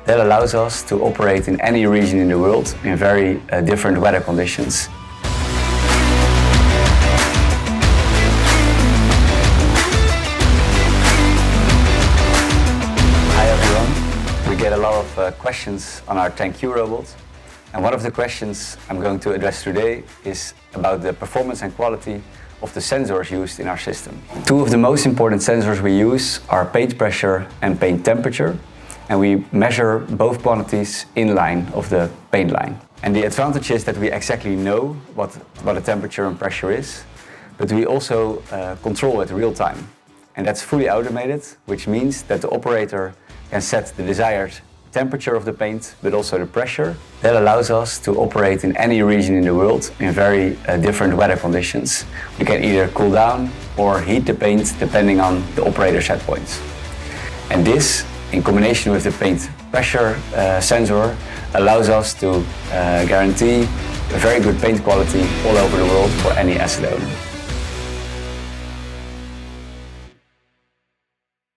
That allows us to operate in any region in the world in very different weather conditions. Hi everyone. We get a lot of questions on our TanQ robot. And one of the questions I'm going to address today is about the performance and quality of the sensors used in our system. Two of the most important sensors we use are paint pressure and paint temperature. And we measure both quantities in line of the paint line. And the advantage is that we exactly know what the temperature and pressure is, but we also control it real time. And that's fully automated, which means that the operator can set the desired temperature of the paint, but also the pressure. That allows us to operate in any region in the world in very different weather conditions. We can either cool down or heat the paint depending on the operator set points. And this, in combination with the paint pressure sensor, allows us to guarantee a very good paint quality all over the world for any asset owner.